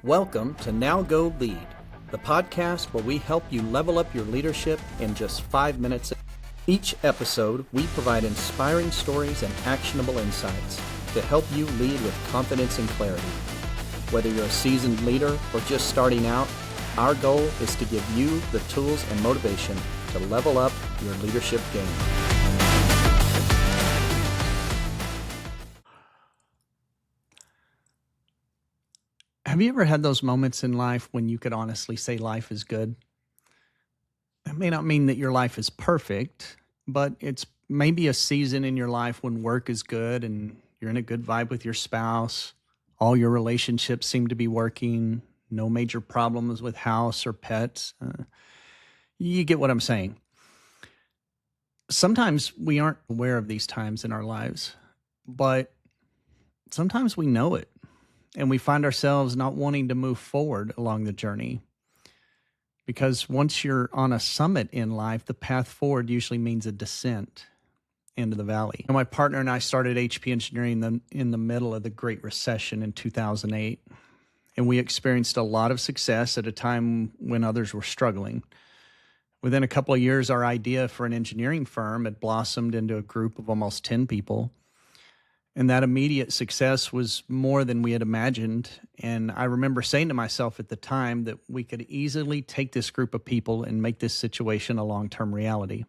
Welcome to Now Go Lead, the podcast where we help you level up your leadership in just 5 minutes. Each episode, we provide inspiring stories and actionable insights to help you lead with confidence and clarity. Whether you're a seasoned leader or just starting out, our goal is to give you the tools and motivation to level up your leadership game. Have you ever had those moments in life when you could honestly say life is good? It may not mean that your life is perfect, but it's maybe a season in your life when work is good and you're in a good vibe with your spouse. All your relationships seem to be working. No major problems with house or pets. You get what I'm saying. Sometimes we aren't aware of these times in our lives, but sometimes we know it. And we find ourselves not wanting to move forward along the journey. Because once you're on a summit in life, the path forward usually means a descent into the valley. My partner and I started HP Engineering in the middle of the Great Recession in 2008. And we experienced a lot of success at a time when others were struggling. Within a couple of years, our idea for an engineering firm had blossomed into a group of almost 10 people. And that immediate success was more than we had imagined. And I remember saying to myself at the time that we could easily take this group of people and make this situation a long-term reality.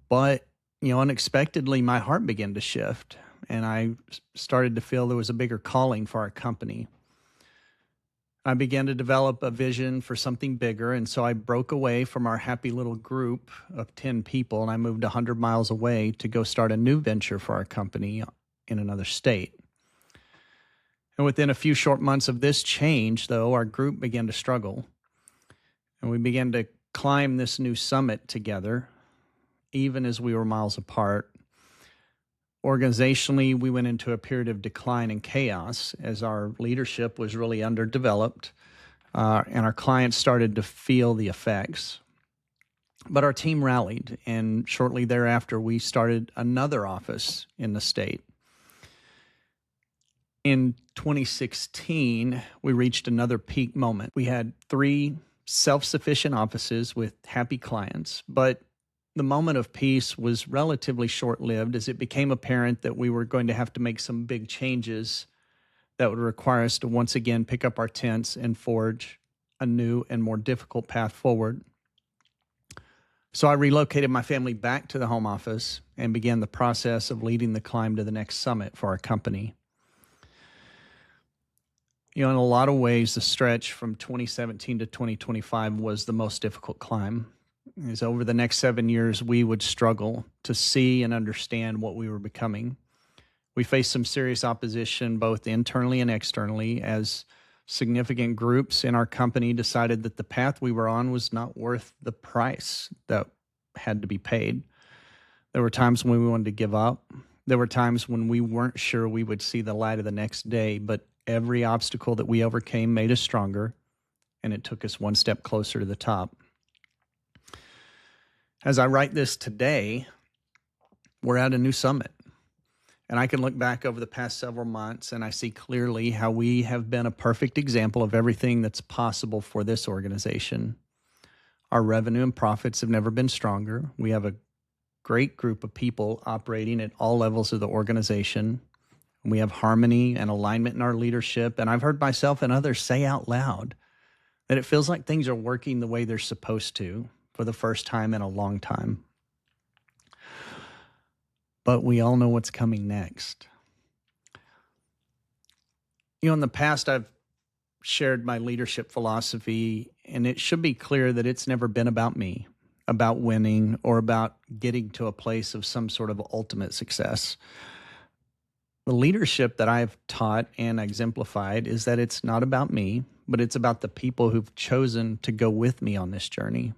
But, unexpectedly, my heart began to shift. And I started to feel there was a bigger calling for our company. I began to develop a vision for something bigger, and so I broke away from our happy little group of 10 people, and I moved 100 miles away to go start a new venture for our company in another state. And within a few short months of this change, though, our group began to struggle, and we began to climb this new summit together, even as we were miles apart. Organizationally, we went into a period of decline and chaos as our leadership was really underdeveloped, and our clients started to feel the effects. But our team rallied, and shortly thereafter, we started another office in the state. In 2016, we reached another peak moment. We had 3 self-sufficient offices with happy clients, but the moment of peace was relatively short-lived as it became apparent that we were going to have to make some big changes that would require us to once again pick up our tents and forge a new and more difficult path forward. So I relocated my family back to the home office and began the process of leading the climb to the next summit for our company. In a lot of ways, the stretch from 2017 to 2025 was the most difficult climb. As over the next 7 years, we would struggle to see and understand what we were becoming. We faced some serious opposition, both internally and externally, as significant groups in our company decided that the path we were on was not worth the price that had to be paid. There were times when we wanted to give up. There were times when we weren't sure we would see the light of the next day, but every obstacle that we overcame made us stronger, and it took us one step closer to the top. As I write this today, we're at a new summit, and I can look back over the past several months and I see clearly how we have been a perfect example of everything that's possible for this organization. Our revenue and profits have never been stronger. We have a great group of people operating at all levels of the organization. We have harmony and alignment in our leadership, and I've heard myself and others say out loud that it feels like things are working the way they're supposed to for the first time in a long time. But we all know what's coming next. In the past, I've shared my leadership philosophy, and it should be clear that it's never been about me, about winning, or about getting to a place of some sort of ultimate success. The leadership that I've taught and exemplified is that it's not about me, but it's about the people who've chosen to go with me on this journey.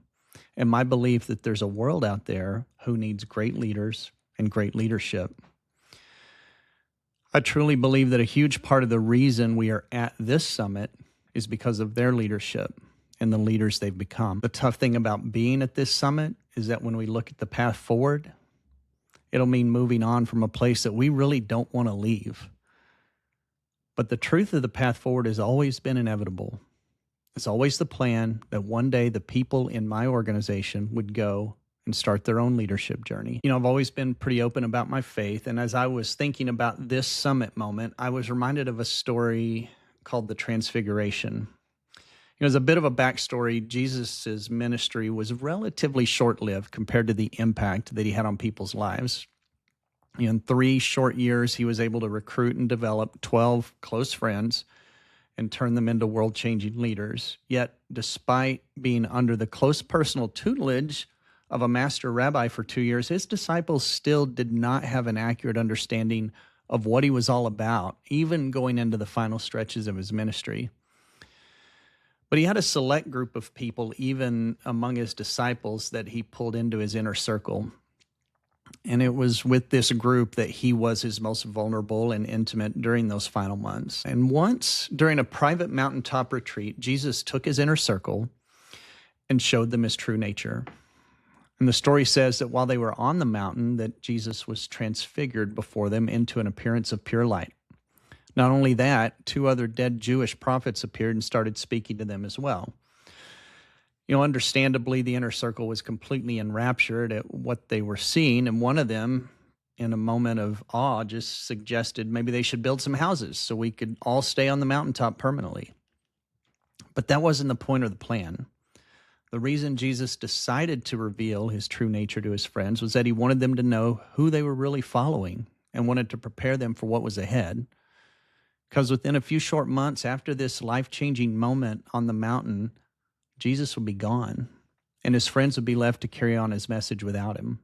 And my belief that there's a world out there who needs great leaders and great leadership. I truly believe that a huge part of the reason we are at this summit is because of their leadership and the leaders they've become. The tough thing about being at this summit is that when we look at the path forward, it'll mean moving on from a place that we really don't want to leave. But the truth of the path forward has always been inevitable. It's always the plan that one day the people in my organization would go and start their own leadership journey. I've always been pretty open about my faith. And as I was thinking about this summit moment, I was reminded of a story called the Transfiguration. As a bit of a backstory, Jesus' ministry was relatively short-lived compared to the impact that he had on people's lives. In 3 short years, he was able to recruit and develop 12 close friends and turn them into world-changing leaders. Yet, despite being under the close personal tutelage of a master rabbi for 2 years, his disciples still did not have an accurate understanding of what he was all about, even going into the final stretches of his ministry. But he had a select group of people, even among his disciples, that he pulled into his inner circle. And it was with this group that he was his most vulnerable and intimate during those final months. And once, during a private mountaintop retreat, Jesus took his inner circle and showed them his true nature. And the story says that while they were on the mountain, that Jesus was transfigured before them into an appearance of pure light. Not only that, 2 other dead Jewish prophets appeared and started speaking to them as well. Understandably, the inner circle was completely enraptured at what they were seeing, and one of them, in a moment of awe, just suggested maybe they should build some houses so we could all stay on the mountaintop permanently. But that wasn't the point of the plan. The reason Jesus decided to reveal his true nature to his friends was that he wanted them to know who they were really following and wanted to prepare them for what was ahead. Because within a few short months after this life-changing moment on the mountain, Jesus would be gone, and his friends would be left to carry on his message without him.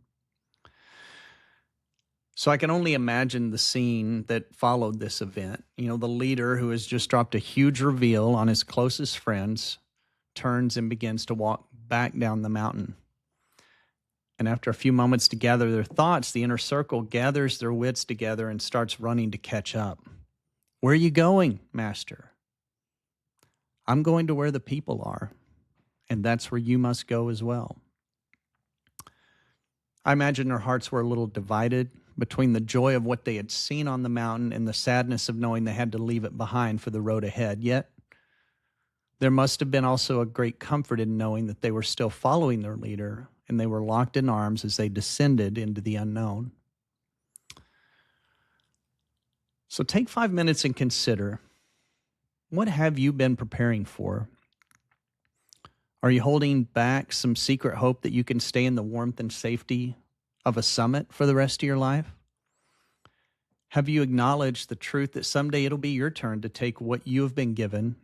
So I can only imagine the scene that followed this event. The leader who has just dropped a huge reveal on his closest friends turns and begins to walk back down the mountain. And after a few moments to gather their thoughts, the inner circle gathers their wits together and starts running to catch up. "Where are you going, Master?" "I'm going to where the people are, and that's where you must go as well." I imagine their hearts were a little divided between the joy of what they had seen on the mountain and the sadness of knowing they had to leave it behind for the road ahead. Yet, there must have been also a great comfort in knowing that they were still following their leader, and they were locked in arms as they descended into the unknown. So take 5 minutes and consider, what have you been preparing for? Are you holding back some secret hope that you can stay in the warmth and safety of a summit for the rest of your life? Have you acknowledged the truth that someday it'll be your turn to take what you have been given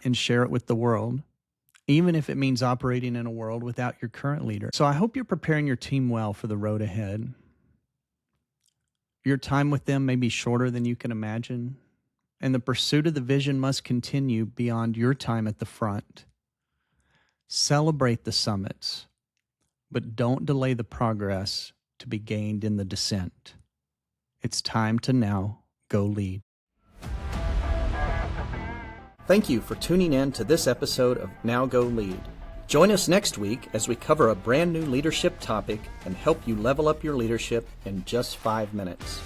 and share it with the world, even if it means operating in a world without your current leader? So I hope you're preparing your team well for the road ahead. Your time with them may be shorter than you can imagine, and the pursuit of the vision must continue beyond your time at the front. Celebrate the summits, but don't delay the progress to be gained in the descent. It's time to now go lead. Thank you for tuning in to this episode of Now Go Lead. Join us next week as we cover a brand new leadership topic and help you level up your leadership in just 5 minutes.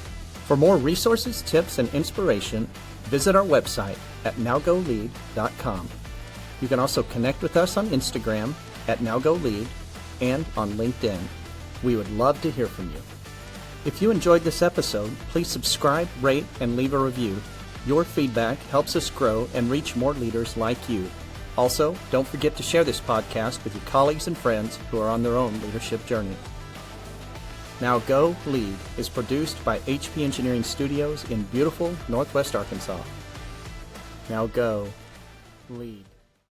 For more resources, tips, and inspiration, visit our website at nowgolead.com. You can also connect with us on Instagram at nowgolead and on LinkedIn. We would love to hear from you. If you enjoyed this episode, please subscribe, rate, and leave a review. Your feedback helps us grow and reach more leaders like you. Also, don't forget to share this podcast with your colleagues and friends who are on their own leadership journey. Now Go Lead is produced by HP Engineering Studios in beautiful Northwest Arkansas. Now go lead.